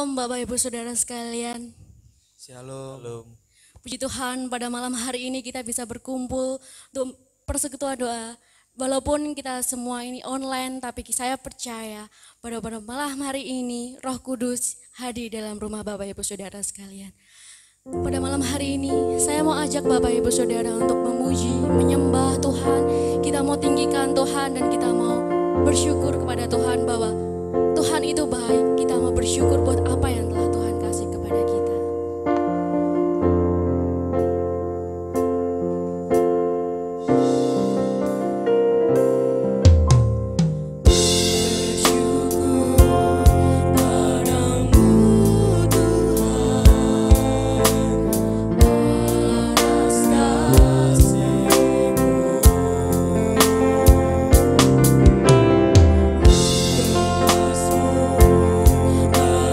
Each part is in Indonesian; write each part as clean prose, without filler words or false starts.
Shalom Bapak Ibu Saudara sekalian. Shalom. Puji Tuhan pada malam hari ini kita bisa berkumpul untuk persekutuan doa. Walaupun kita semua ini online, tapi saya percaya pada malam hari ini Roh Kudus hadir dalam rumah Bapak Ibu Saudara sekalian. Pada malam hari ini saya mau ajak Bapak Ibu Saudara untuk memuji, menyembah Tuhan. Kita mau tinggikan Tuhan dan kita mau bersyukur kepada Tuhan bahwa Tuhan itu baik. Kita mau bersyukur buat apa yang telah Tuhan kasih kepada kita.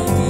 Bagi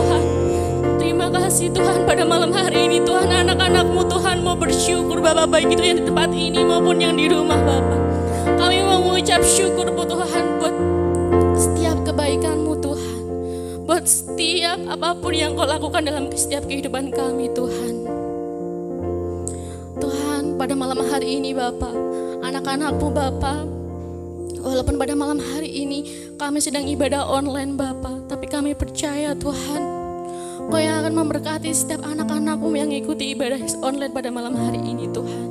Tuhan. Terima kasih Tuhan pada malam hari ini Tuhan, anak-anak-Mu Tuhan mau bersyukur Bapak, baik itu yang di tempat ini maupun yang di rumah Bapak. Kami mau mengucap syukur Tuhan buat setiap kebaikan-Mu Tuhan, buat setiap apapun yang Kau lakukan dalam setiap kehidupan kami Tuhan. Tuhan, pada malam hari ini Bapak, anak-anak-Mu Bapak, walaupun pada malam hari ini kami sedang ibadah online Bapak, tapi kami percaya Tuhan, Kau yang akan memberkati setiap anak-anak-Mu yang ikuti ibadah online pada malam hari ini Tuhan.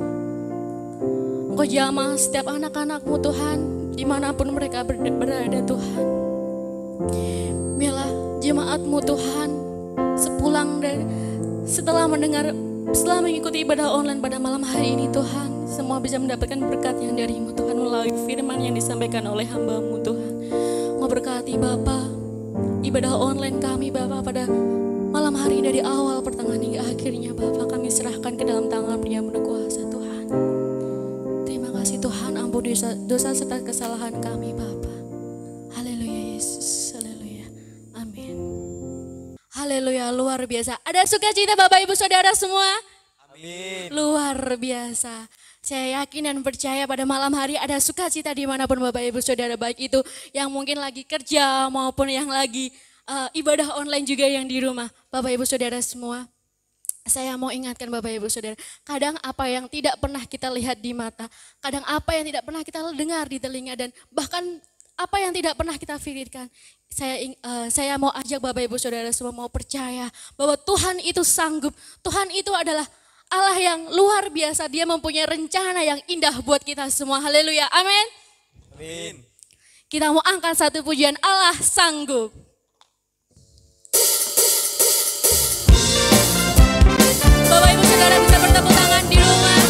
Kau jamah setiap anak-anak-Mu Tuhan, dimanapun mereka berada Tuhan. Biarlah jemaat-Mu Tuhan, setelah mengikuti ibadah online pada malam hari ini Tuhan, semua bisa mendapatkan berkat yang dari-Mu Tuhan melalui firman yang disampaikan oleh hamba-Mu Tuhan. Mau berkati Bapa ibadah online kami Bapa pada malam hari dari awal, pertengahan hingga akhirnya Bapa, kami serahkan ke dalam tangan-Mu yang berkuasa Tuhan. Terima kasih Tuhan, ampuni dosa serta kesalahan kami Bapa. Haleluya Yesus, haleluya, amin. Haleluya, luar biasa. Ada sukacita Bapak Ibu Saudara semua? Amin. Luar biasa. Saya yakin dan percaya pada malam hari ada sukacita dimanapun Bapak Ibu Saudara, baik itu yang mungkin lagi kerja maupun yang lagi ibadah online juga yang di rumah. Bapak Ibu Saudara semua, saya mau ingatkan Bapak Ibu Saudara, kadang apa yang tidak pernah kita lihat di mata, kadang apa yang tidak pernah kita dengar di telinga, dan bahkan apa yang tidak pernah kita pikirkan, saya mau ajak Bapak Ibu Saudara semua mau percaya bahwa Tuhan itu sanggup. Tuhan itu adalah Allah yang luar biasa, Dia mempunyai rencana yang indah buat kita semua. Haleluya, amin. Amin. Kita mau angkat satu pujian, Allah sanggup. Bapak Ibu Saudara bisa bertepuk tangan di rumah.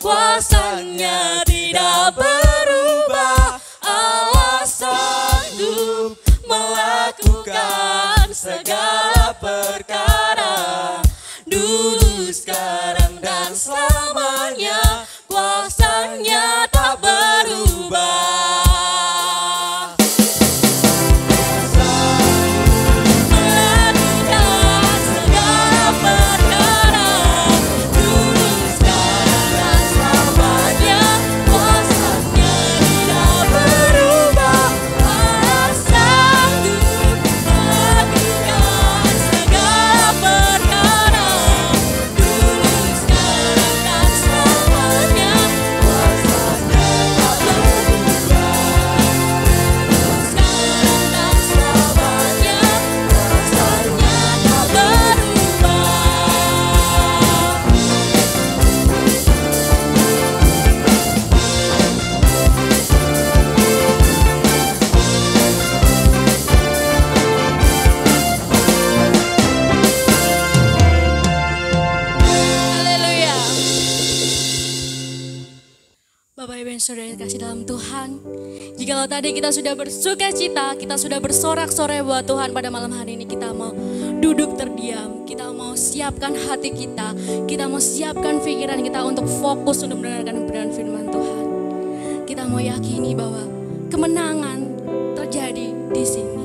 kuasanya tidak berubah. Allah saudara yang kasih dalam Tuhan. Jikalau tadi kita sudah bersuka cita, kita sudah bersorak-sorai buat Tuhan, pada malam hari ini kita mau duduk terdiam. Kita mau siapkan hati kita mau siapkan pikiran kita untuk fokus untuk mendengarkan kebenaran firman Tuhan. Kita mau yakini bahwa kemenangan terjadi di sini.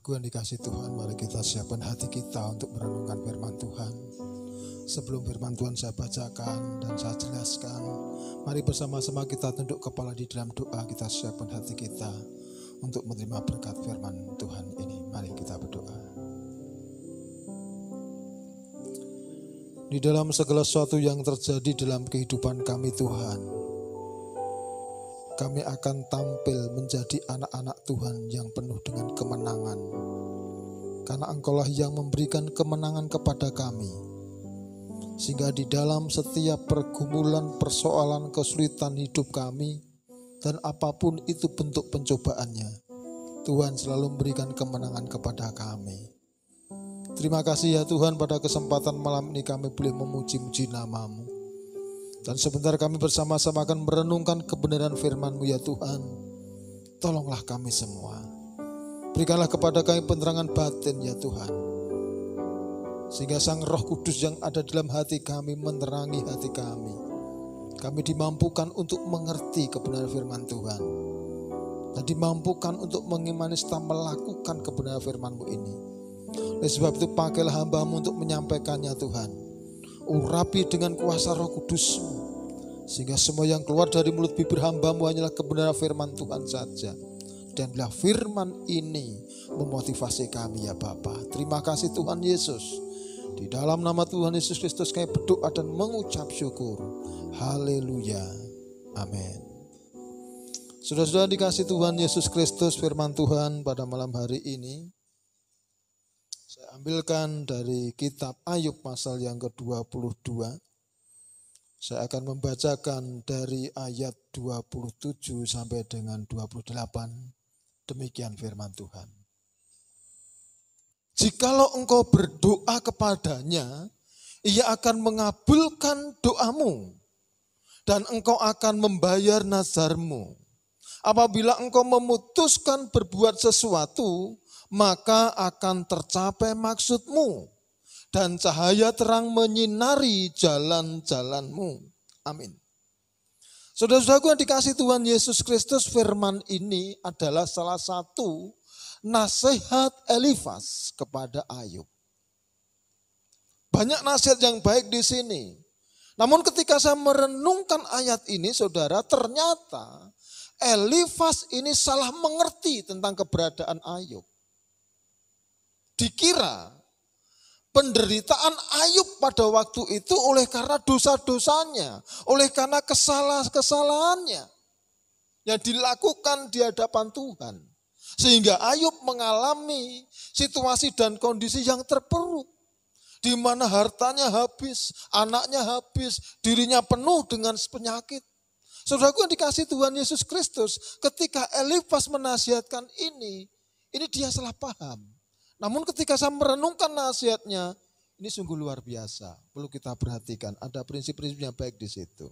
Saudaraku yang dikasih Tuhan, mari kita siapkan hati kita untuk merenungkan firman Tuhan. Sebelum firman Tuhan saya bacakan dan saya jelaskan, mari bersama-sama kita tunduk kepala di dalam doa, kita siapkan hati kita untuk menerima berkat firman Tuhan ini. Mari kita berdoa. Di dalam segala sesuatu yang terjadi dalam kehidupan kami Tuhan, kami akan tampil menjadi anak-anak Tuhan yang penuh dengan kemenangan. Karena Engkaulah yang memberikan kemenangan kepada kami. Sehingga di dalam setiap pergumulan, persoalan, kesulitan hidup kami, dan apapun itu bentuk pencobaannya, Tuhan selalu memberikan kemenangan kepada kami. Terima kasih ya Tuhan, pada kesempatan malam ini kami boleh memuji-muji nama-Mu. Dan sebentar kami bersama-sama akan merenungkan kebenaran firman-Mu ya Tuhan. Tolonglah kami semua. Berikanlah kepada kami penerangan batin ya Tuhan. Sehingga Sang Roh Kudus yang ada dalam hati kami menerangi hati kami. Kami dimampukan untuk mengerti kebenaran firman Tuhan. Dan dimampukan untuk mengimani serta melakukan kebenaran firman-Mu ini. Oleh sebab itu pakailah hamba-Mu untuk menyampaikannya Tuhan. Urapi dengan kuasa Roh Kudus-Mu, sehingga semua yang keluar dari mulut bibir hamba-Mu hanyalah kebenaran firman Tuhan saja. Dan biarlah firman ini memotivasi kami ya Bapa. Terima kasih Tuhan Yesus. Di dalam nama Tuhan Yesus Kristus kami berdoa dan mengucap syukur. Haleluya. Amin. Saudara-saudara dikasih Tuhan Yesus Kristus, firman Tuhan pada malam hari ini saya ambilkan dari kitab Ayub pasal yang ke-22. Saya akan membacakan dari ayat 27 sampai dengan 28. Demikian firman Tuhan. Jikalau engkau berdoa kepadanya, ia akan mengabulkan doamu dan engkau akan membayar nazarmu. Apabila engkau memutuskan berbuat sesuatu, maka akan tercapai maksudmu dan cahaya terang menyinari jalan-jalanmu. Amin. Saudara-saudaraku yang dikasih Tuhan Yesus Kristus, firman ini adalah salah satu nasihat Elifas kepada Ayub. Banyak nasihat yang baik di sini. Namun ketika saya merenungkan ayat ini, saudara, ternyata Elifas ini salah mengerti tentang keberadaan Ayub. Dikira penderitaan Ayub pada waktu itu oleh karena dosa-dosanya, oleh karena kesalahan-kesalahannya yang dilakukan di hadapan Tuhan. Sehingga Ayub mengalami situasi dan kondisi yang terpuruk, di mana hartanya habis, anaknya habis, dirinya penuh dengan penyakit. Saudaraku yang dikasih Tuhan Yesus Kristus, ketika Elifas menasihatkan ini dia salah paham. Namun ketika saya merenungkan nasihatnya, ini sungguh luar biasa. Perlu kita perhatikan, ada prinsip-prinsip yang baik di situ.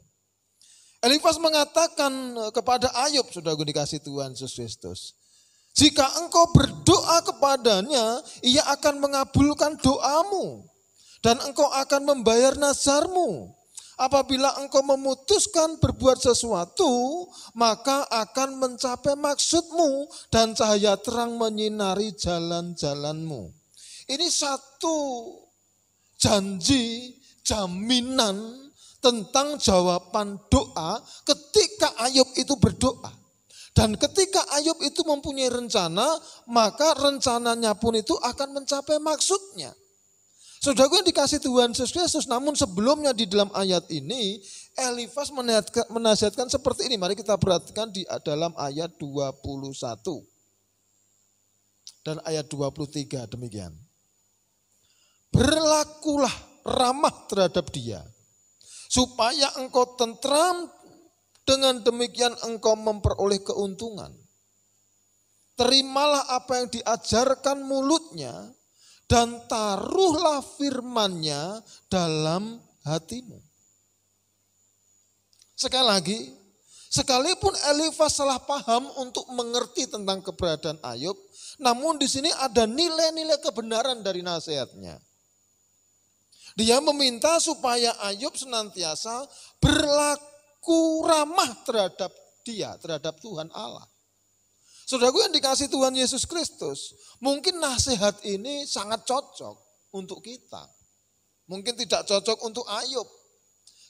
Elifas mengatakan kepada Ayub, saudaraku dikasih Tuhan Yesus Kristus, jika engkau berdoa kepadanya, ia akan mengabulkan doamu dan engkau akan membayar nazarmu. Apabila engkau memutuskan berbuat sesuatu, maka akan mencapai maksudmu dan cahaya terang menyinari jalan-jalanmu. Ini satu janji, jaminan tentang jawaban doa ketika Ayub itu berdoa. Dan ketika Ayub itu mempunyai rencana, maka rencananya pun itu akan mencapai maksudnya. Saudaraku yang dikasih Tuhan Yesus Kristus, namun sebelumnya di dalam ayat ini, Elifas menasihatkan seperti ini. Mari kita perhatikan di dalam ayat 21 dan ayat 23 demikian. Berlakulah ramah terhadap dia, supaya engkau tentram, dengan demikian engkau memperoleh keuntungan. Terimalah apa yang diajarkan mulutnya, dan taruhlah firman-Nya dalam hatimu. Sekali lagi, sekalipun Elifas salah paham untuk mengerti tentang keberadaan Ayub, namun di sini ada nilai-nilai kebenaran dari nasihatnya. Dia meminta supaya Ayub senantiasa berlaku ramah terhadap dia, terhadap Tuhan Allah. Saudaraku yang dikasih Tuhan Yesus Kristus, mungkin nasihat ini sangat cocok untuk kita. Mungkin tidak cocok untuk Ayub.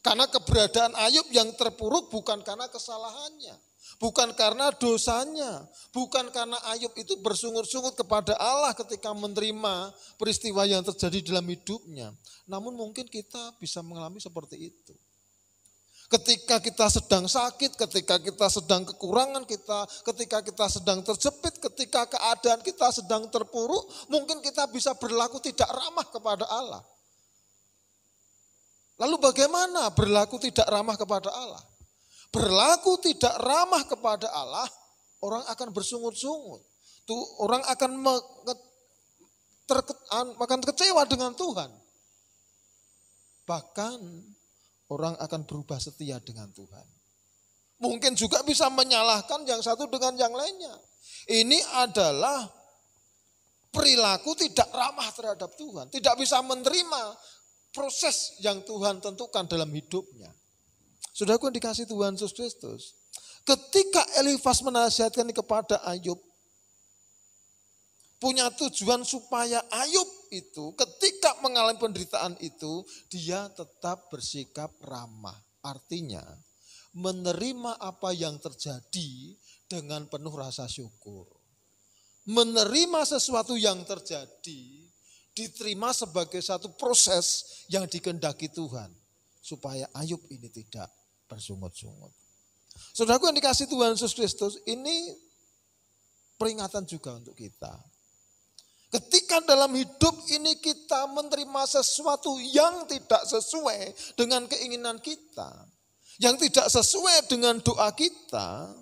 Karena keberadaan Ayub yang terpuruk bukan karena kesalahannya. Bukan karena dosanya. Bukan karena Ayub itu bersungut-sungut kepada Allah ketika menerima peristiwa yang terjadi dalam hidupnya. Namun mungkin kita bisa mengalami seperti itu. Ketika kita sedang sakit, ketika kita sedang kekurangan kita, ketika kita sedang terjepit, ketika keadaan kita sedang terpuruk, mungkin kita bisa berlaku tidak ramah kepada Allah. Lalu bagaimana berlaku tidak ramah kepada Allah? Berlaku tidak ramah kepada Allah, orang akan bersungut-sungut. Orang akan kecewa dengan Tuhan. Bahkan orang akan berubah setia dengan Tuhan. Mungkin juga bisa menyalahkan yang satu dengan yang lainnya. Ini adalah perilaku tidak ramah terhadap Tuhan. Tidak bisa menerima proses yang Tuhan tentukan dalam hidupnya. Saudaraku yang dikasih Tuhan Yesus Kristus. Ketika Elifas menasihatkan kepada Ayub, punya tujuan supaya Ayub itu ketika mengalami penderitaan itu, dia tetap bersikap ramah. Artinya menerima apa yang terjadi dengan penuh rasa syukur. Menerima sesuatu yang terjadi, diterima sebagai satu proses yang dikehendaki Tuhan. Supaya Ayub ini tidak bersungut-sungut. Saudaraku yang dikasih Tuhan Yesus Kristus, ini peringatan juga untuk kita. Ketika dalam hidup ini kita menerima sesuatu yang tidak sesuai dengan keinginan kita, yang tidak sesuai dengan doa kita,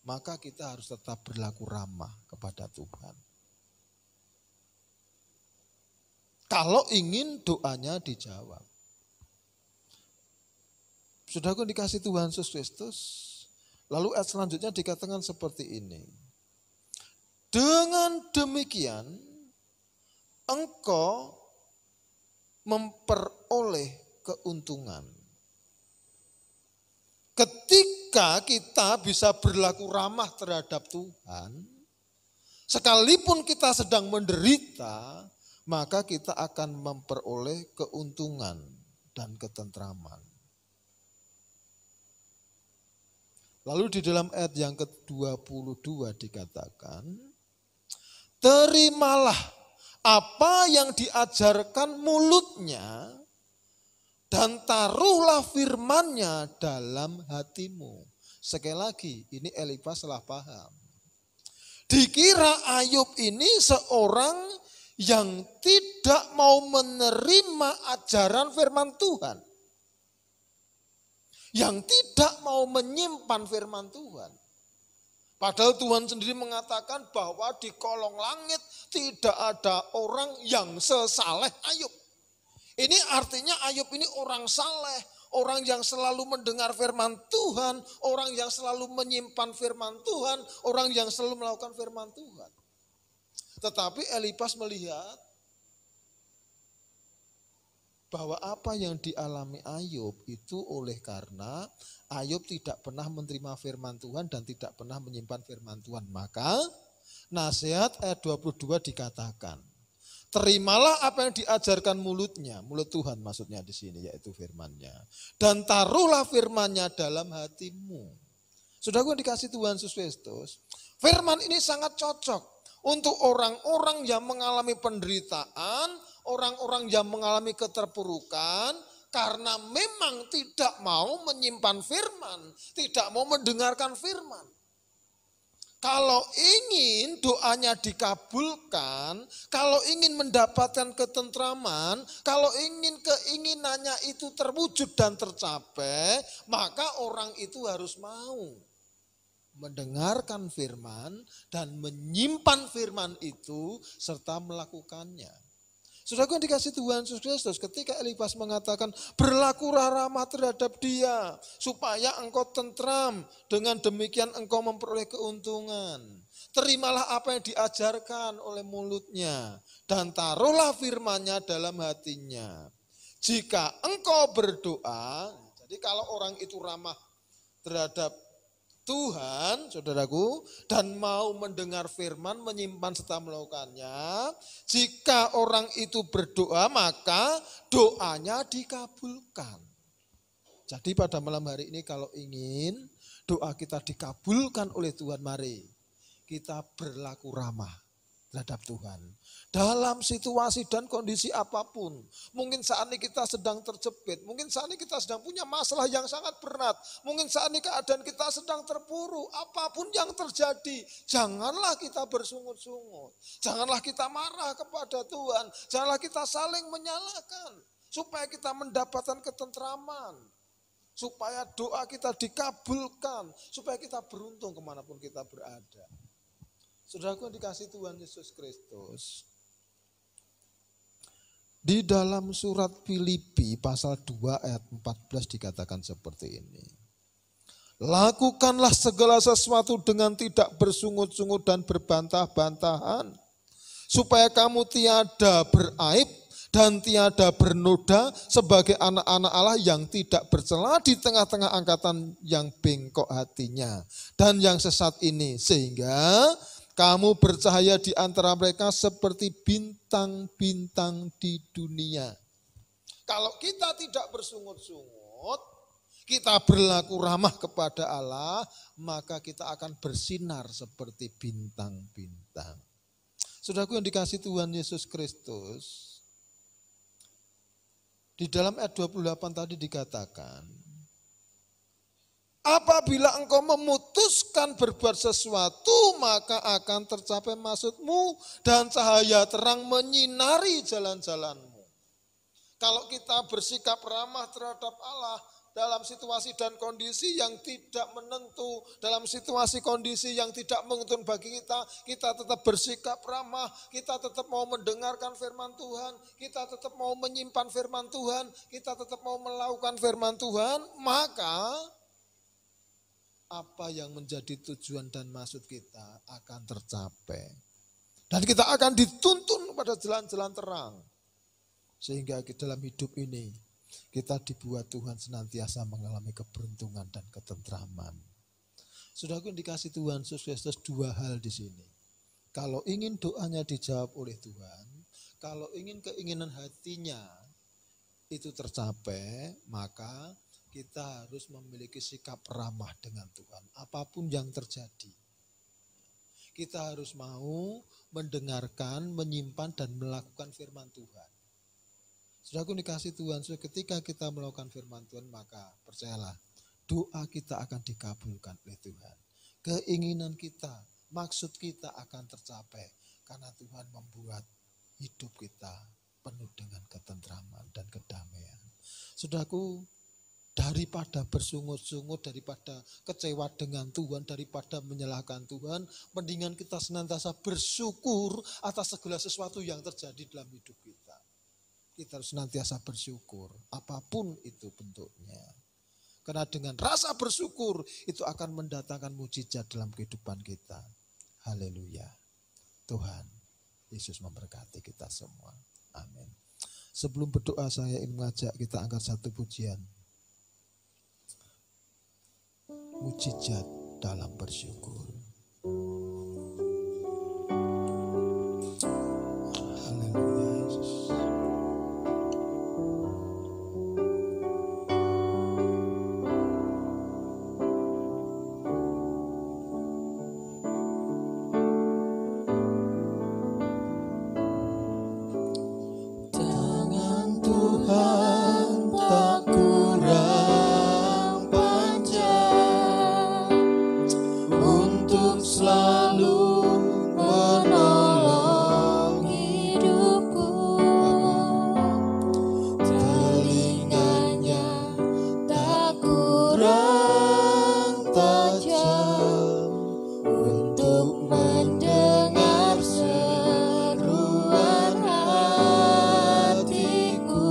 maka kita harus tetap berlaku ramah kepada Tuhan. Kalau ingin doanya dijawab. Saudaraku dikasih Tuhan Yesus Kristus, lalu ayat selanjutnya dikatakan seperti ini. Dengan demikian, engkau memperoleh keuntungan. Ketika kita bisa berlaku ramah terhadap Tuhan, sekalipun kita sedang menderita, maka kita akan memperoleh keuntungan dan ketentraman. Lalu di dalam ayat yang ke-22 dikatakan, terimalah apa yang diajarkan mulutnya dan taruhlah firman-Nya dalam hatimu. Sekali lagi, ini Elifas salah paham. Dikira Ayub ini seorang yang tidak mau menerima ajaran firman Tuhan. Yang tidak mau menyimpan firman Tuhan. Padahal Tuhan sendiri mengatakan bahwa di kolong langit tidak ada orang yang sesaleh Ayub. Ini artinya Ayub ini orang saleh, orang yang selalu mendengar firman Tuhan, orang yang selalu menyimpan firman Tuhan, orang yang selalu melakukan firman Tuhan. Tetapi Elifas melihat bahwa apa yang dialami Ayub itu oleh karena Ayub tidak pernah menerima firman Tuhan dan tidak pernah menyimpan firman Tuhan. Maka nasihat ayat 22 dikatakan, terimalah apa yang diajarkan mulutnya, mulut Tuhan maksudnya di sini yaitu firman-Nya. Dan taruhlah firman-Nya dalam hatimu. Saudaraku yang dikasih Tuhan Yesus Kristus, firman ini sangat cocok untuk orang-orang yang mengalami penderitaan, orang-orang yang mengalami keterpurukan, karena memang tidak mau menyimpan firman, tidak mau mendengarkan firman. Kalau ingin doanya dikabulkan, kalau ingin mendapatkan ketentraman, kalau ingin keinginannya itu terwujud dan tercapai, maka orang itu harus mau mendengarkan firman dan menyimpan firman itu serta melakukannya. Saudaraku yang dikasih Tuhan Yesus Kristus, ketika Elifas mengatakan berlakulah ramah terhadap dia supaya engkau tentram, dengan demikian engkau memperoleh keuntungan. Terimalah apa yang diajarkan oleh mulutnya dan taruhlah firman-Nya dalam hatinya. Jika engkau berdoa, jadi kalau orang itu ramah terhadap Tuhan, saudaraku, dan mau mendengar firman, menyimpan serta melakukannya. Jika orang itu berdoa, maka doanya dikabulkan. Jadi pada malam hari ini kalau ingin doa kita dikabulkan oleh Tuhan, mari kita berlaku ramah terhadap Tuhan. Dalam situasi dan kondisi apapun. Mungkin saat ini kita sedang terjepit. Mungkin saat ini kita sedang punya masalah yang sangat berat. Mungkin saat ini keadaan kita sedang terpuruk. Apapun yang terjadi, janganlah kita bersungut-sungut. Janganlah kita marah kepada Tuhan. Janganlah kita saling menyalahkan. Supaya kita mendapatkan ketentraman. Supaya doa kita dikabulkan. Supaya kita beruntung kemanapun kita berada. Saudaraku yang dikasihi Tuhan Yesus Kristus. Di dalam surat Filipi pasal 2 ayat 14 dikatakan seperti ini. Lakukanlah segala sesuatu dengan tidak bersungut-sungut dan berbantah-bantahan. Supaya kamu tiada beraib dan tiada bernoda sebagai anak-anak Allah yang tidak bercela di tengah-tengah angkatan yang bengkok hatinya. Dan yang sesat ini sehingga kamu bercahaya di antara mereka seperti bintang-bintang di dunia. Kalau kita tidak bersungut-sungut, kita berlaku ramah kepada Allah, maka kita akan bersinar seperti bintang-bintang. Saudaraku yang dikasihi Tuhan Yesus Kristus, di dalam ayat 28 tadi dikatakan, apabila engkau memutuskan berbuat sesuatu, maka akan tercapai maksudmu dan cahaya terang menyinari jalan-jalanmu. Kalau kita bersikap ramah terhadap Allah dalam situasi dan kondisi yang tidak menentu, dalam situasi kondisi yang tidak menguntungkan bagi kita, kita tetap bersikap ramah, kita tetap mau mendengarkan firman Tuhan, kita tetap mau menyimpan firman Tuhan, kita tetap mau melakukan firman Tuhan, maka apa yang menjadi tujuan dan maksud kita akan tercapai. Dan kita akan dituntun pada jalan-jalan terang. Sehingga dalam hidup ini kita dibuat Tuhan senantiasa mengalami keberuntungan dan ketentraman. Saudaraku yang dikasihi Tuhan Yesus Kristus, dua hal di sini. Kalau ingin doanya dijawab oleh Tuhan, kalau ingin keinginan hatinya itu tercapai, maka kita harus memiliki sikap ramah dengan Tuhan. Apapun yang terjadi. Kita harus mau mendengarkan, menyimpan, dan melakukan firman Tuhan. Saudaraku dikasihi Tuhan, ketika kita melakukan firman Tuhan, maka percayalah, doa kita akan dikabulkan oleh Tuhan. Keinginan kita, maksud kita akan tercapai. Karena Tuhan membuat hidup kita penuh dengan ketentraman dan kedamaian. Saudaraku, daripada bersungut-sungut, daripada kecewa dengan Tuhan, daripada menyalahkan Tuhan, mendingan kita senantiasa bersyukur atas segala sesuatu yang terjadi dalam hidup kita. Kita harus senantiasa bersyukur, apapun itu bentuknya. Karena dengan rasa bersyukur, itu akan mendatangkan mujizat dalam kehidupan kita. Haleluya. Tuhan Yesus memberkati kita semua. Amin. Sebelum berdoa, saya ingin mengajak kita angkat satu pujian. Mujizat dalam bersyukur. Haleluya Yesus. Tangan Tuhan tak kurang panjang untuk selalu menolong hidupku. Telinganya tak kurang tajam untuk mendengar seruan hatiku.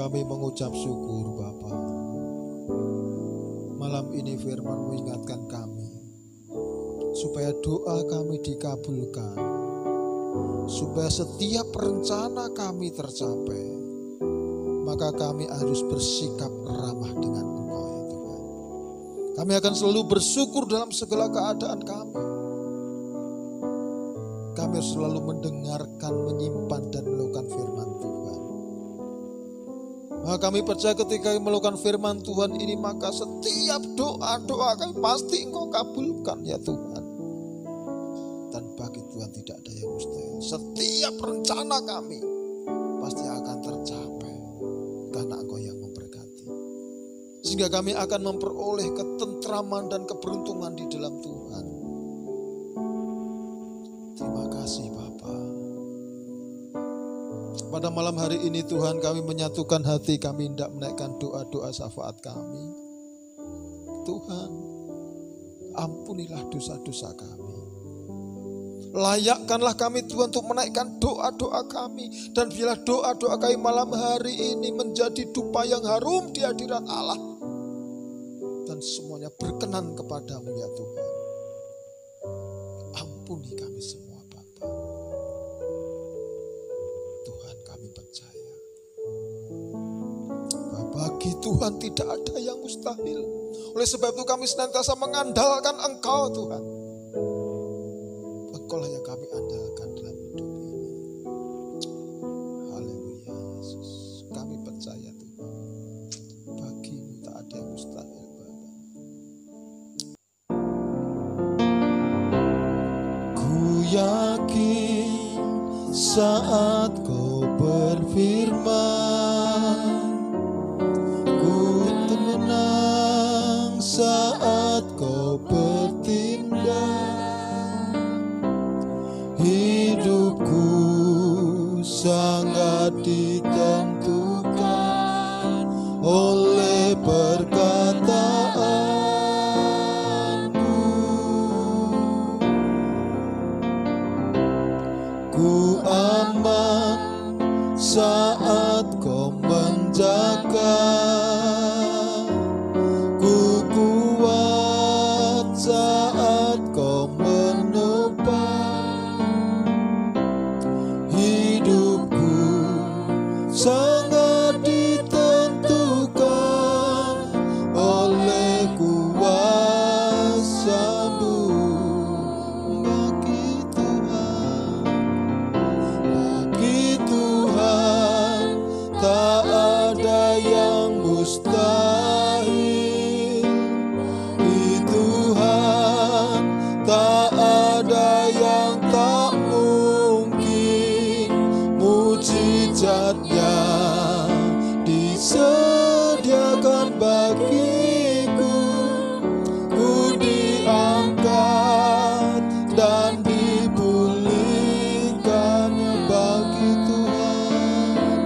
kami mengucap syukur Bapa. Malam ini firman mengingatkan kami supaya doa kami dikabulkan, supaya setiap rencana kami tercapai, maka kami harus bersikap ramah dengan Engkau ya Tuhan. Kami akan selalu bersyukur dalam segala keadaan kami. Kami harus selalu mendengarkan, menyimpan dan melakukan firman Tuhan. Maka kami percaya ketika melakukan firman Tuhan ini, maka setiap doa-doa kami pasti Engkau kabulkan ya Tuhan. Dan bagi Tuhan tidak ada yang mustahil. Setiap rencana kami pasti akan tercapai karena Engkau yang memberkati. Sehingga kami akan memperoleh ketentraman dan keberuntungan di dalam Tuhan. Terima kasih Bapa. Pada malam hari ini Tuhan, kami menyatukan hati, kami hendak menaikkan doa-doa syafaat kami. Tuhan, ampunilah dosa-dosa kami. Layakkanlah kami Tuhan untuk menaikkan doa-doa kami. Dan biarlah doa-doa kami malam hari ini menjadi dupa yang harum di hadirat Allah. Dan semuanya berkenan kepadamu ya Tuhan. Ampuni kami semua Bapa. Tuhan, kami percaya bagi Tuhan tidak ada yang mustahil. Oleh sebab itu kami senantiasa mengandalkan Engkau Tuhan. Engkaulah yang kami andalkan dalam hidup ini. Haleluya Yesus. Kami percaya Tuhan, bagimu tak ada yang mustahil Bapa. Ku yakin saat Kau berfirman, ku tenang saat Kau bertindak. Hidupku sangat ditentukan oleh perkataanmu. Ku aman saat Kau menjaga, ku kuat saat Kau menopang. Hidupku sangat ditentukan oleh kuasa-Mu. Bagi Tuhan tak ada yang mustahil. Bagi Tuhan tak ada yang tak mungkin. Mujizatnya disediakan bagiku. Ku diangkat dan dipulihkannya bagi Tuhan.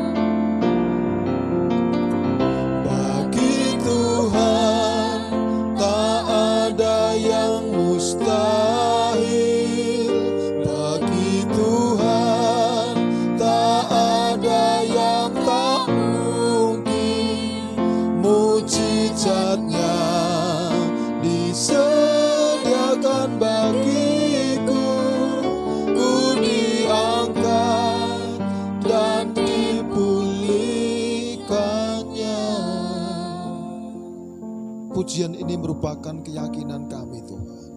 Bagi Tuhan tak ada yang mustahil. Bagi Tuhan tak ada yang tak mungkin. Mujizatnya disediakan bagiku. Ku diangkat dan dipulihkannya. Pujian ini merupakan keyakinan kami Tuhan,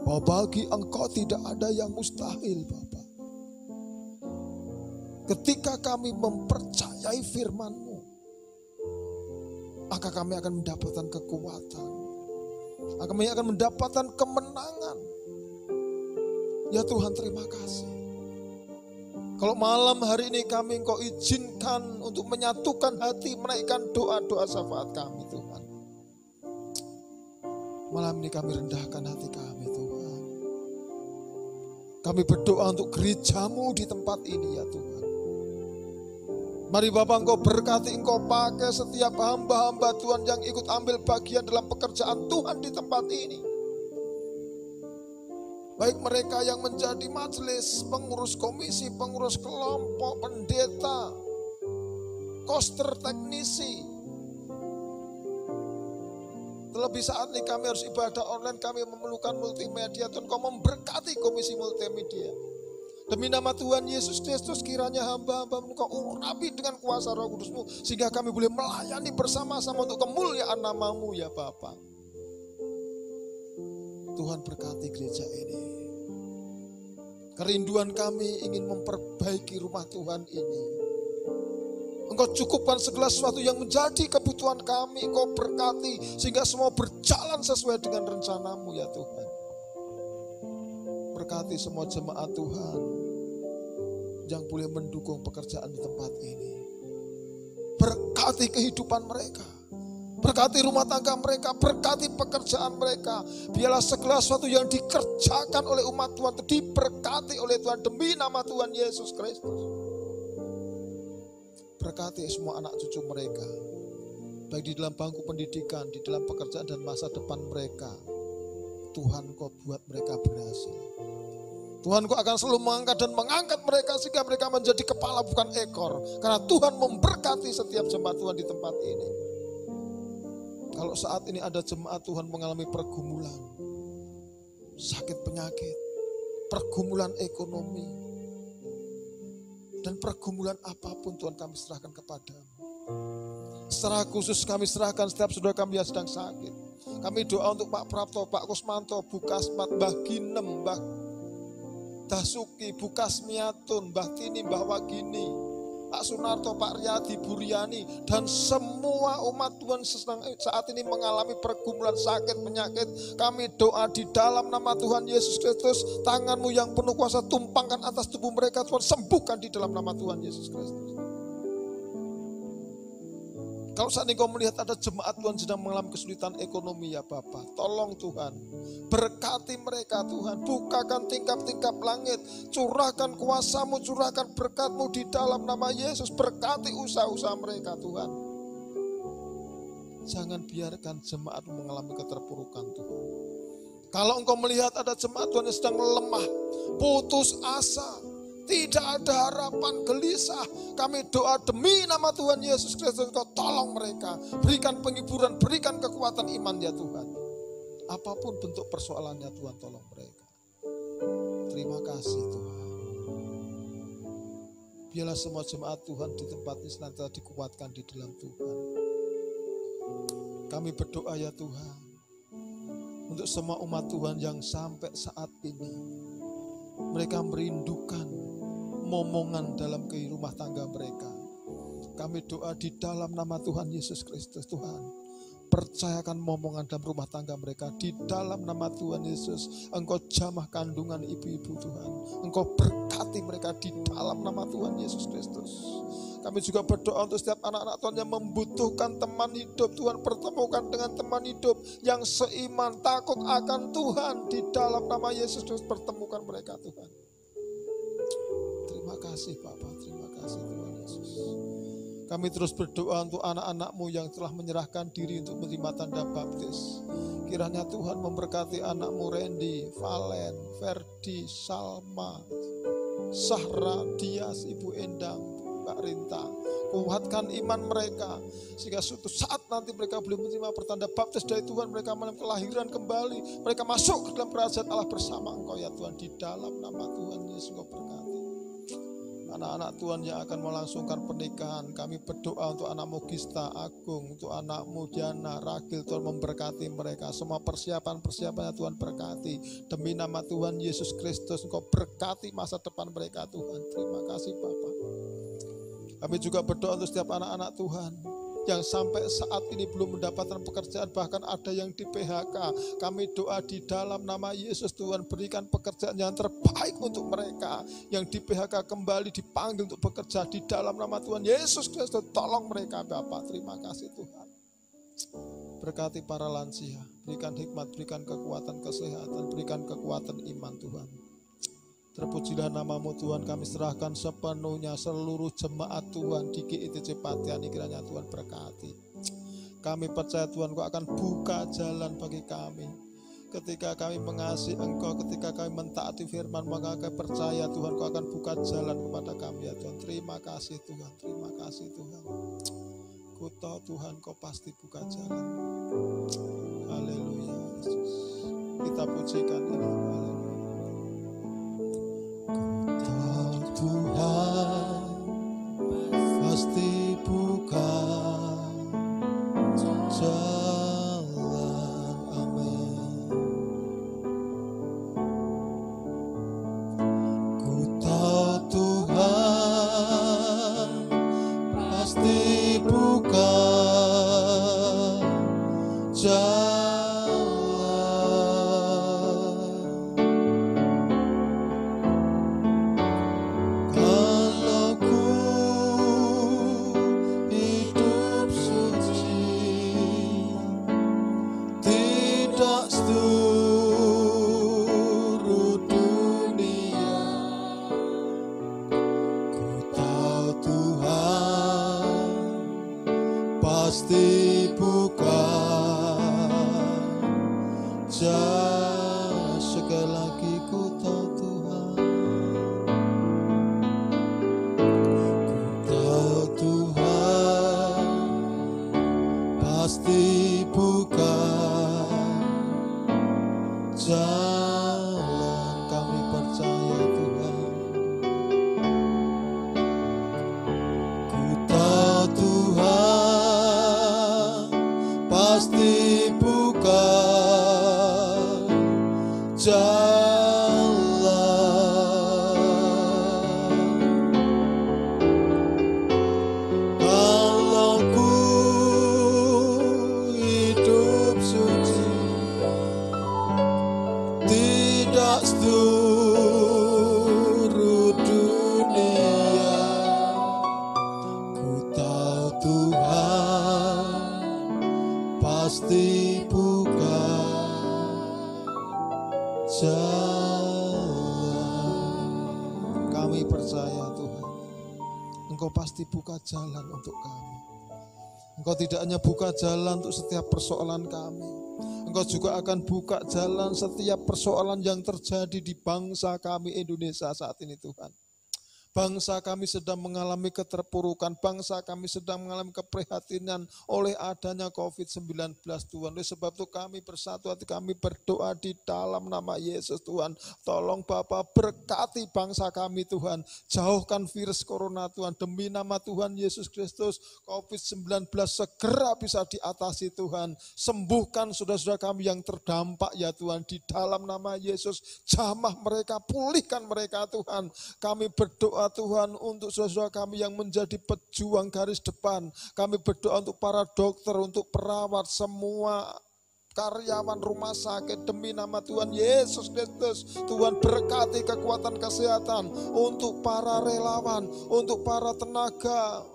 bahwa bagi Engkau tidak ada yang mustahil Bapa. Ketika kami mempercayai firman-Mu, maka kami akan mendapatkan kekuatan, kami akan mendapatkan kemenangan. Ya Tuhan, terima kasih. Kalau malam hari ini kami Engkau izinkan untuk menyatukan hati, menaikkan doa-doa syafaat kami Tuhan. Malam ini kami rendahkan hati kami Tuhan. Kami berdoa untuk gereja-Mu di tempat ini ya Tuhan. Mari Bapak Engkau berkati, Engkau pakai setiap hamba-hamba Tuhan yang ikut ambil bagian dalam pekerjaan Tuhan di tempat ini. Baik mereka yang menjadi majelis, pengurus komisi, pengurus kelompok, pendeta, koster, teknisi. Terlebih saat ini kami harus ibadah online, kami memerlukan multimedia. Tuhan, Kau memberkati komisi multimedia. Demi nama Tuhan Yesus Kristus, kiranya hamba-hamba-Mu Kau urapi dengan kuasa Roh Kudus-Mu, sehingga kami boleh melayani bersama-sama untuk kemuliaan nama-Mu ya Bapa. Tuhan berkati gereja ini. Kerinduan kami ingin memperbaiki rumah Tuhan ini. Engkau cukupkan segala sesuatu yang menjadi kebutuhan kami. Engkau berkati sehingga semua berjalan sesuai dengan rencana-Mu ya Tuhan. Berkati semua jemaat Tuhan yang boleh mendukung pekerjaan di tempat ini. Berkati kehidupan mereka. Berkati rumah tangga mereka, berkati pekerjaan mereka. Biarlah segala sesuatu yang dikerjakan oleh umat Tuhan itu diberkati oleh Tuhan demi nama Tuhan Yesus Kristus. Berkati semua anak cucu mereka, baik di dalam bangku pendidikan, di dalam pekerjaan dan masa depan mereka. Tuhan, Kau buat mereka berhasil. Tuhan, Kau akan selalu mengangkat dan mengangkat mereka sehingga mereka menjadi kepala bukan ekor. Karena Tuhan memberkati setiap jemaat Tuhan di tempat ini. Kalau saat ini ada jemaat Tuhan mengalami pergumulan, sakit penyakit, pergumulan ekonomi, dan pergumulan apapun Tuhan kami serahkan kepadamu. Secara khusus kami serahkan setiap saudara kami yang sedang sakit. Kami doa untuk Pak Prapto, Pak Kusmanto, Bu Kasmat, Mbah Ginem, Mbah Dasuki, Bu Kasmiatun, Mbah Tini, Mbah Wagini, Pak Sunarto, Pak Riyadi, Bu Riani, dan semua umat Tuhan saat ini mengalami pergumulan sakit penyakit. Kami doa di dalam nama Tuhan Yesus Kristus, tangan-Mu yang penuh kuasa tumpangkan atas tubuh mereka, Tuhan, sembuhkan di dalam nama Tuhan Yesus Kristus. Kalau saat ini Kau melihat ada jemaat Tuhan sedang mengalami kesulitan ekonomi ya Bapa, tolong Tuhan, berkati mereka Tuhan, bukakan tingkap-tingkap langit, curahkan kuasa-Mu, curahkan berkat-Mu di dalam nama Yesus, berkati usaha-usaha mereka Tuhan. Jangan biarkan jemaat mengalami keterpurukan Tuhan. Kalau Engkau melihat ada jemaat Tuhan yang sedang lemah, putus asa, tidak ada harapan, gelisah, kami doa demi nama Tuhan Yesus Kristus, Kau tolong mereka, berikan penghiburan, berikan kekuatan iman ya Tuhan. Apapun bentuk persoalannya Tuhan, tolong mereka. Terima kasih Tuhan. Biarlah semua jemaat Tuhan di tempat ini senantiasa dikuatkan di dalam Tuhan. Kami berdoa ya Tuhan, untuk semua umat Tuhan yang sampai saat ini mereka merindukan momongan dalam rumah tangga mereka. Kami doa di dalam nama Tuhan Yesus Kristus, Tuhan, percayakan momongan dalam rumah tangga mereka. Di dalam nama Tuhan Yesus, Engkau jamah kandungan ibu-ibu Tuhan. Engkau berkati mereka di dalam nama Tuhan Yesus Kristus. Kami juga berdoa untuk setiap anak-anak Tuhan yang membutuhkan teman hidup. Tuhan, pertemukan dengan teman hidup yang seiman, takut akan Tuhan. Di dalam nama Yesus Kristus, pertemukan mereka Tuhan. Terima kasih Bapak, terima kasih Tuhan Yesus. Kami terus berdoa untuk anak-anak-Mu yang telah menyerahkan diri untuk menerima tanda baptis. Kiranya Tuhan memberkati anak-Mu Randy, Valen, Ferdi, Salma, Sahra, Dias, Ibu Endang, Mbak Rinta. Kuatkan iman mereka sehingga suatu saat nanti mereka boleh menerima pertanda baptis dari Tuhan. Mereka mengalami kelahiran kembali. Mereka masuk ke dalam kerajaan Allah bersama Engkau ya Tuhan. Di dalam nama Tuhan Yesus Engkau berkati anak-anak Tuhan yang akan melangsungkan pernikahan. Kami berdoa untuk anakmu Gista, Agung, untuk anakmu Diana, Ragil. Tuhan memberkati mereka. Semua persiapan-persiapannya Tuhan berkati. Demi nama Tuhan Yesus Kristus, Engkau berkati masa depan mereka Tuhan. Terima kasih Bapak. Kami juga berdoa untuk setiap anak-anak Tuhan yang sampai saat ini belum mendapatkan pekerjaan, bahkan ada yang di PHK. Kami doa di dalam nama Yesus, Tuhan berikan pekerjaan yang terbaik untuk mereka. Yang di PHK kembali dipanggil untuk bekerja di dalam nama Tuhan Yesus Kristus. Tolong mereka Bapak, terima kasih Tuhan. Berkati para lansia, berikan hikmat, berikan kekuatan kesehatan, berikan kekuatan iman Tuhan. Terpujilah nama-Mu Tuhan, kami serahkan sepenuhnya seluruh jemaat Tuhan di GITC Patiani, kiranya Tuhan berkati. Kami percaya Tuhan Kau akan buka jalan bagi kami. Ketika kami mengasihi Engkau, ketika kami mentaati firman, maka kami percaya Tuhan Kau akan buka jalan kepada kami ya Tuhan. Terima kasih Tuhan, terima kasih Tuhan. Ku tahu Tuhan Kau pasti buka jalan. Haleluya Yesus. Kita pujikan ini. Ku tahu Tuhan pasti buka jalan. Amin. Ku tahu Tuhan pasti buka jalan. Kalau ku hidup suci, tidak seluruh dunia, ku tahu Tuhan pasti buka jalan. Sekali lagi ku tahu Tuhan, ku tahu Tuhan pasti buka jalan. Kami percaya Tuhan. Ku tahu Tuhan pasti buka jalan. Kalau ku hidup suci, tidak seluruh dunia, ku tahu Tuhan pasti buka jalan. Kami percaya Tuhan, Engkau pasti buka jalan untuk kami. Engkau tidak hanya buka jalan untuk setiap persoalan kami, Engkau juga akan buka jalan setiap persoalan yang terjadi di bangsa kami Indonesia saat ini Tuhan. Bangsa kami sedang mengalami keterpurukan, bangsa kami sedang mengalami keprihatinan oleh adanya COVID-19 Tuhan. Oleh sebab itu kami bersatu hati, kami berdoa di dalam nama Yesus Tuhan. Tolong Bapa berkati bangsa kami Tuhan. Jauhkan virus corona Tuhan. Demi nama Tuhan Yesus Kristus, COVID-19 segera bisa diatasi Tuhan. Sembuhkan saudara-saudara kami yang terdampak ya Tuhan. Di dalam nama Yesus, jamah mereka, pulihkan mereka Tuhan. Kami berdoa Tuhan untuk saudara kami yang menjadi pejuang garis depan. Kami berdoa untuk para dokter, untuk perawat, semua karyawan rumah sakit demi nama Tuhan Yesus Kristus. Tuhan berkati kekuatan kesehatan untuk para relawan, untuk para tenaga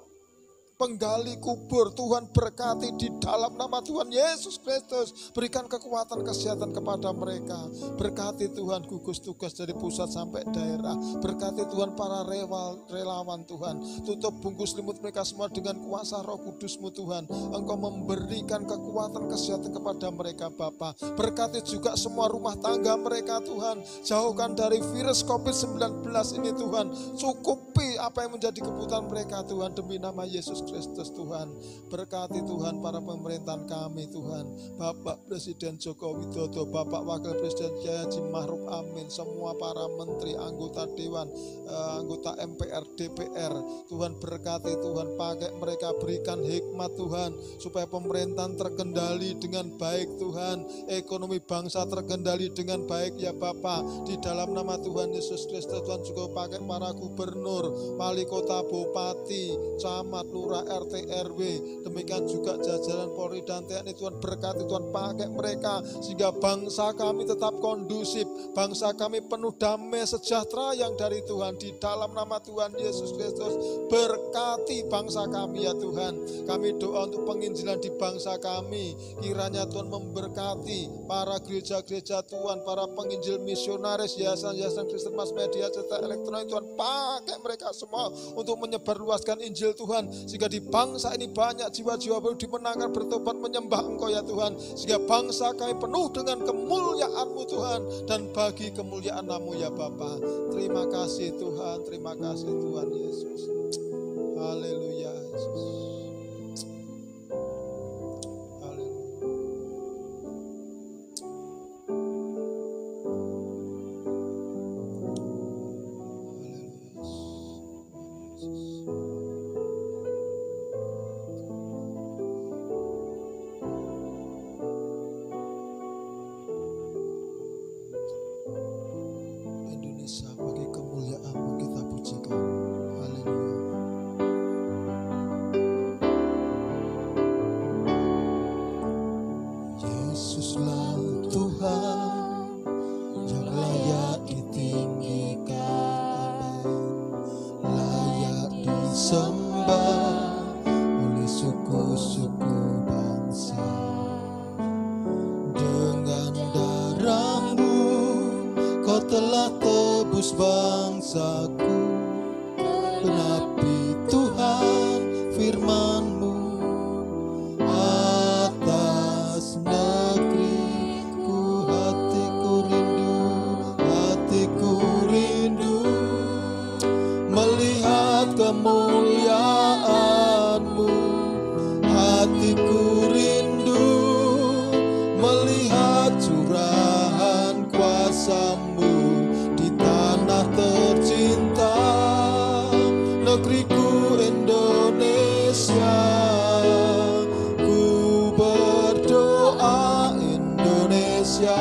penggali kubur. Tuhan berkati di dalam nama Tuhan Yesus Kristus. Berikan kekuatan kesehatan kepada mereka. Berkati Tuhan gugus tugas dari pusat sampai daerah. Berkati Tuhan para relawan Tuhan. Tutup bungkus selimut mereka semua dengan kuasa Roh Kudus-Mu Tuhan. Engkau memberikan kekuatan kesehatan kepada mereka Bapa. Berkati juga semua rumah tangga mereka Tuhan. Jauhkan dari virus COVID-19 ini Tuhan. Cukupi apa yang menjadi kebutuhan mereka Tuhan. Demi nama Yesus Kristus Tuhan. Berkati Tuhan para pemerintahan kami Tuhan. Bapak Presiden Joko Widodo, Bapak Wakil Presiden Kiai Haji Ma'ruf Amin, semua para menteri, anggota Dewan, anggota MPR, DPR. Tuhan berkati Tuhan, pakai mereka, berikan hikmat Tuhan, supaya pemerintahan terkendali dengan baik Tuhan. Ekonomi bangsa terkendali dengan baik ya Bapak. Di dalam nama Tuhan Yesus Kristus Tuhan juga pakai para gubernur, wali kota, bupati, camat, lurah, RT, RW, demikian juga jajaran Polri dan TNI. Tuhan berkati, Tuhan pakai mereka sehingga bangsa kami tetap kondusif, bangsa kami penuh damai sejahtera yang dari Tuhan. Di dalam nama Tuhan Yesus Kristus, berkati bangsa kami ya Tuhan. Kami doa untuk penginjilan di bangsa kami, kiranya Tuhan memberkati para gereja-gereja Tuhan, para penginjil misionaris, yayasan-yayasan Kristen, mass media, cetak elektronik. Tuhan pakai mereka semua untuk menyebarluaskan Injil Tuhan, sehingga Sehingga di bangsa ini banyak jiwa-jiwa baru dimenangkan, bertobat, menyembah Engkau ya Tuhan. Sehingga bangsa kami penuh dengan kemuliaan-Mu Tuhan, dan bagi kemuliaan Namu ya Bapa. Terima kasih Tuhan, terima kasih Tuhan Yesus. Haleluya Yesus. Indonesia, bagi kemuliaan-Mu kita pujikan. Haleluya. Yesuslah Tuhan yang layak ditinggikan, layak disembah oleh suku-suku bangsa. Dengan darah-Mu Kau telah tebus bangsaku. Genapi Tuhan firman-Mu atas negeriku. Hatiku rindu melihat kemuliaan-Mu. Hatiku rindu melihat curahan kuasa-Mu di tanah tercinta, negeriku Indonesia. Ku berdoa Indonesia,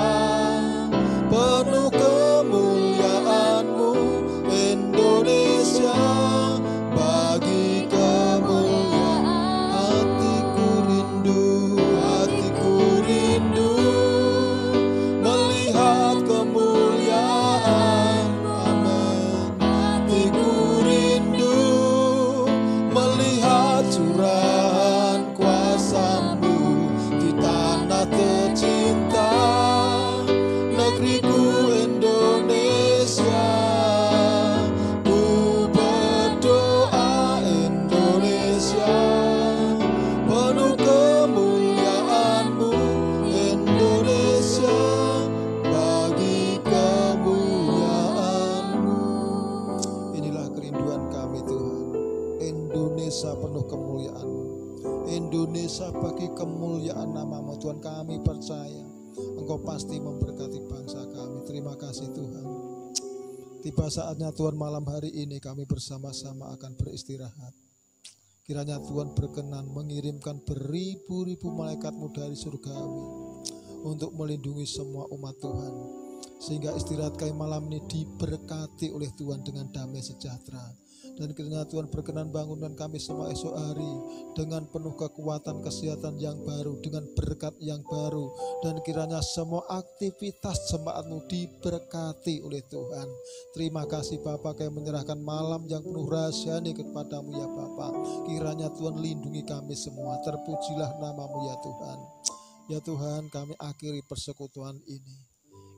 penuh kemuliaan-Mu Indonesia, bagi kemuliaan. Hatiku rindu melihat kemuliaan. Amin. Hatiku rindu melihat curahan kuasa-Mu di tanah tercinta, negeriku Indonesia. Ku berdoa Indonesia, penuh kemuliaan-Mu Indonesia, bagi kemuliaan-Mu. Inilah kerinduan kami Tuhan. Indonesia penuh kemuliaan-Mu. Indonesia bagi kemuliaan nama-Mu Tuhan. Kami percaya Engkau pasti memberkati bangsa kami. Terima kasih Tuhan. Tiba saatnya Tuhan, malam hari ini kami bersama-sama akan beristirahat. Kiranya Tuhan berkenan mengirimkan beribu-ribu malaikat-Mu dari surgawi untuk melindungi semua umat Tuhan, sehingga istirahat kami malam ini diberkati oleh Tuhan dengan damai sejahtera. Dan kiranya Tuhan berkenan bangunkan kami semua esok hari dengan penuh kekuatan, kesehatan yang baru, dengan berkat yang baru. Dan kiranya semua aktivitas jemaat-Mu diberkati oleh Tuhan. Terima kasih Bapa, kami menyerahkan malam yang penuh rahasia ini kepada-Mu ya Bapa. Kiranya Tuhan lindungi kami semua. Terpujilah nama-Mu ya Tuhan. Ya Tuhan, kami akhiri persekutuan ini.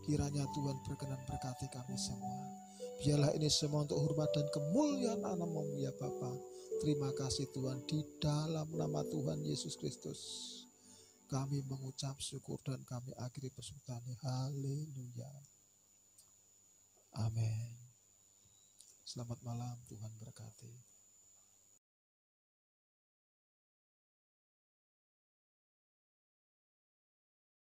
Kiranya Tuhan berkenan berkati kami semua. Biarlah ini semua untuk hormat dan kemuliaan nama-Mu ya Bapa. Terima kasih Tuhan, di dalam nama Tuhan Yesus Kristus kami mengucap syukur dan kami akhiri persekutuan ini. Haleluya. Amin. Selamat malam, Tuhan berkati.